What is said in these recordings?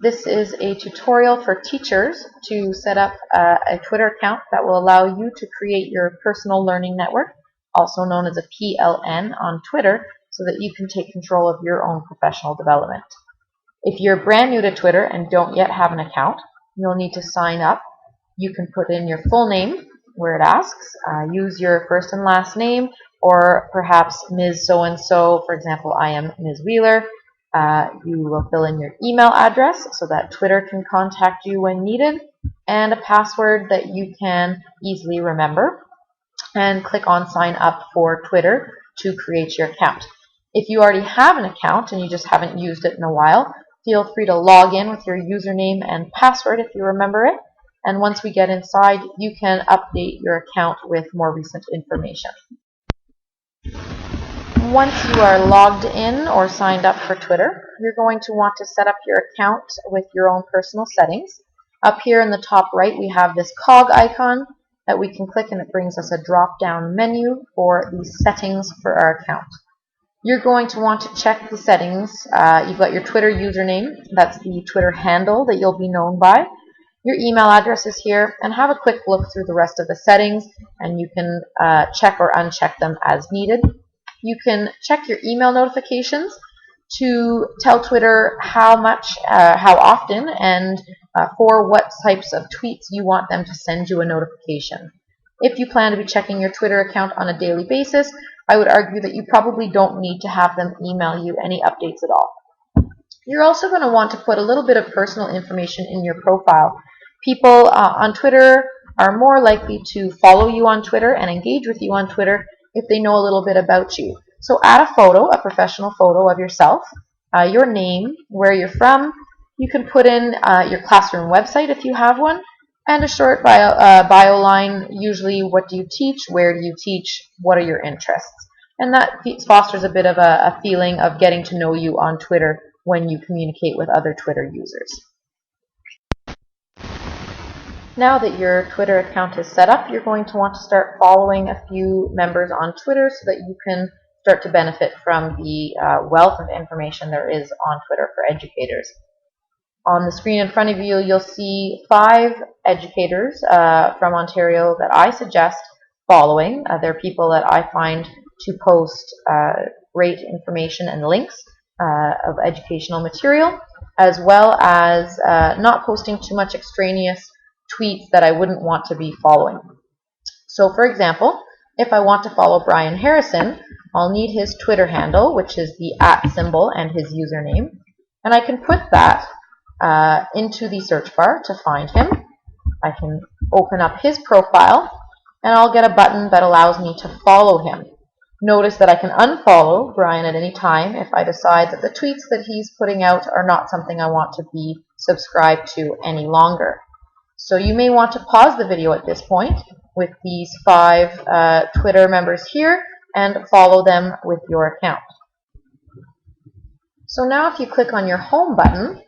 This is a tutorial for teachers to set up a Twitter account that will allow you to create your personal learning network, also known as a PLN, on Twitter, so that you can take control of your own professional development. If you're brand new to Twitter and don't yet have an account, you'll need to sign up. You can put in your full name where it asks, use your first and last name, or perhaps Ms. So-and-so. For example, I am Ms. Wheeler. You will fill in your email address so that Twitter can contact you when needed, and a password that you can easily remember, and click on sign up for Twitter to create your account. If you already have an account and you just haven't used it in a while, feel free to log in with your username and password if you remember it, and once we get inside, you can update your account with more recent information. Once you are logged in or signed up for Twitter, you're going to want to set up your account with your own personal settings. Up here in the top right, we have this cog icon that we can click, and it brings us a drop-down menu for the settings for our account. You're going to want to check the settings. You've got your Twitter username, that's the Twitter handle that you'll be known by. Your email address is here, and have a quick look through the rest of the settings, and you can check or uncheck them as needed. You can check your email notifications to tell Twitter how often, and for what types of tweets you want them to send you a notification. If you plan to be checking your Twitter account on a daily basis, I would argue that you probably don't need to have them email you any updates at all. You're also going to want to put a little bit of personal information in your profile. People on Twitter are more likely to follow you on Twitter and engage with you on Twitter if they know a little bit about you. So add a photo, a professional photo of yourself, your name, where you're from. You can put in your classroom website if you have one, and a short bio line, usually what do you teach, where do you teach, what are your interests. And that fosters a bit of a feeling of getting to know you on Twitter when you communicate with other Twitter users. Now that your Twitter account is set up, you're going to want to start following a few members on Twitter so that you can start to benefit from the wealth of information there is on Twitter for educators. On the screen in front of you, you'll see 5 educators from Ontario that I suggest following. They're people that I find to post great information and links of educational material, as well as not posting too much extraneous tweets that I wouldn't want to be following. So for example, if I want to follow Brian Harrison, I'll need his Twitter handle, which is the @ symbol and his username, and I can put that into the search bar to find him. I can open up his profile, and I'll get a button that allows me to follow him. Notice that I can unfollow Brian at any time if I decide that the tweets that he's putting out are not something I want to be subscribed to any longer. So you may want to pause the video at this point with these 5 Twitter members here and follow them with your account. So now if you click on your home button,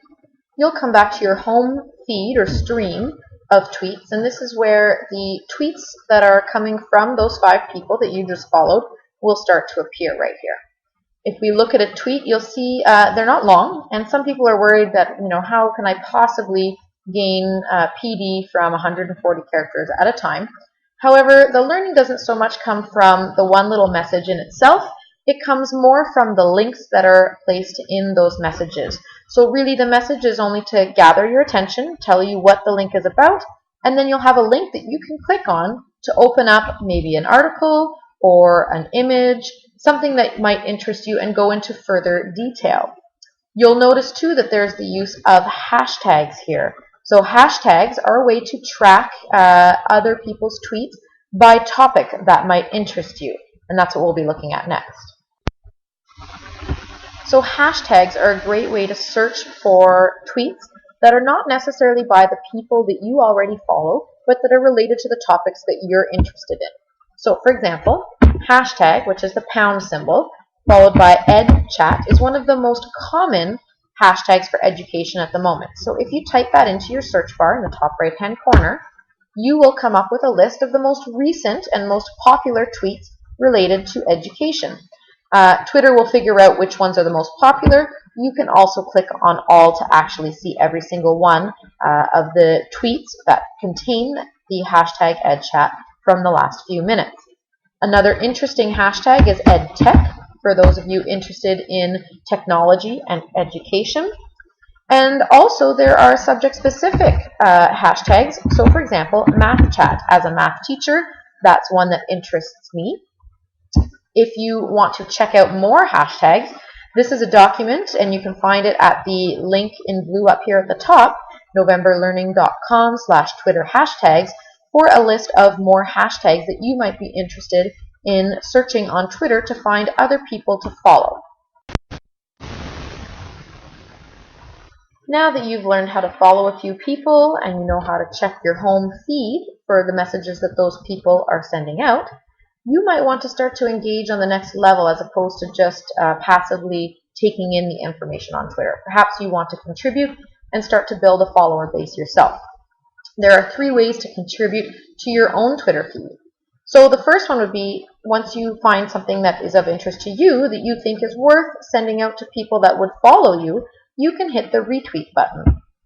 you'll come back to your home feed or stream of tweets, and this is where the tweets that are coming from those 5 people that you just followed will start to appear right here. If we look at a tweet, you'll see they're not long, and some people are worried that, how can I possibly gain PD from 140 characters at a time. However, the learning doesn't so much come from the one little message in itself. It comes more from the links that are placed in those messages. So really the message is only to gather your attention, tell you what the link is about, and then you'll have a link that you can click on to open up maybe an article or an image, something that might interest you, and go into further detail. You'll notice too that there's the use of hashtags here. So hashtags are a way to track other people's tweets by topic that might interest you, and that's what we'll be looking at next. So hashtags are a great way to search for tweets that are not necessarily by the people that you already follow, but that are related to the topics that you're interested in. So for example, hashtag, which is the pound symbol, followed by EdChat, is one of the most common hashtags for education at the moment. So if you type that into your search bar in the top right-hand corner, you will come up with a list of the most recent and most popular tweets related to education. Twitter will figure out which ones are the most popular. You can also click on all to actually see every single one of the tweets that contain the hashtag EdChat from the last few minutes. Another interesting hashtag is EdTech, for those of you interested in technology and education. And also there are subject-specific hashtags. So for example, Math Chat. As a math teacher, that's one that interests me. If you want to check out more hashtags, this is a document and you can find it at the link in blue up here at the top, novemberlearning.com/Twitter hashtags, for a list of more hashtags that you might be interested in searching on Twitter to find other people to follow. Now that you've learned how to follow a few people and you know how to check your home feed for the messages that those people are sending out, you might want to start to engage on the next level as opposed to just passively taking in the information on Twitter. Perhaps you want to contribute and start to build a follower base yourself. There are 3 ways to contribute to your own Twitter feed. So the first one would be, once you find something that is of interest to you that you think is worth sending out to people that would follow you, you can hit the retweet button.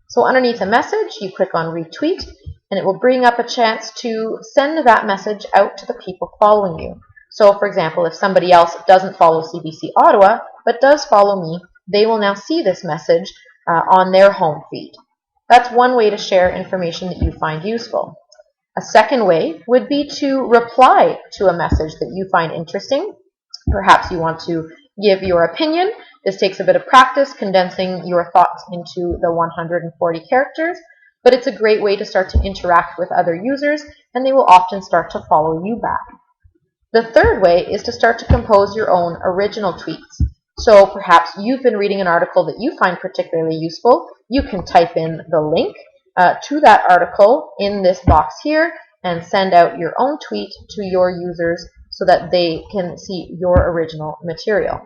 So underneath a message, you click on retweet, and it will bring up a chance to send that message out to the people following you. So for example, if somebody else doesn't follow CBC Ottawa, but does follow me, they will now see this message on their home feed. That's one way to share information that you find useful. A second way would be to reply to a message that you find interesting. Perhaps you want to give your opinion. This takes a bit of practice, condensing your thoughts into the 140 characters, but it's a great way to start to interact with other users, and they will often start to follow you back. The third way is to start to compose your own original tweets. So perhaps you've been reading an article that you find particularly useful. You can type in the link to that article in this box here and send out your own tweet to your users so that they can see your original material.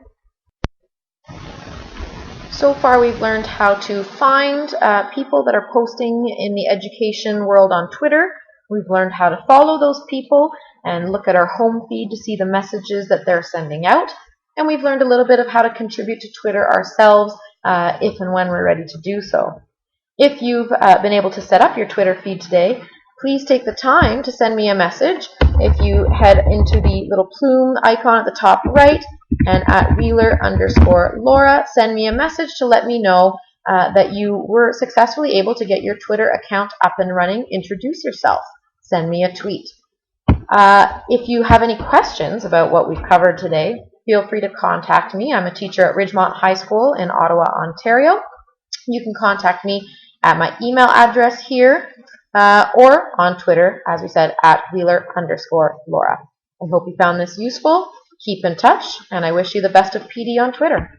So far we've learned how to find people that are posting in the education world on Twitter. We've learned how to follow those people and look at our home feed to see the messages that they're sending out. And we've learned a little bit of how to contribute to Twitter ourselves if and when we're ready to do so. If you've been able to set up your Twitter feed today, please take the time to send me a message. If you head into the little plume icon at the top right and at Wheeler_Laura, send me a message to let me know that you were successfully able to get your Twitter account up and running. Introduce yourself. Send me a tweet. If you have any questions about what we've covered today, feel free to contact me. I'm a teacher at Ridgemont High School in Ottawa, Ontario. You can contact me at my email address here or on Twitter, as we said, at Wheeler_Laura. I hope you found this useful. Keep in touch, and I wish you the best of PD on Twitter.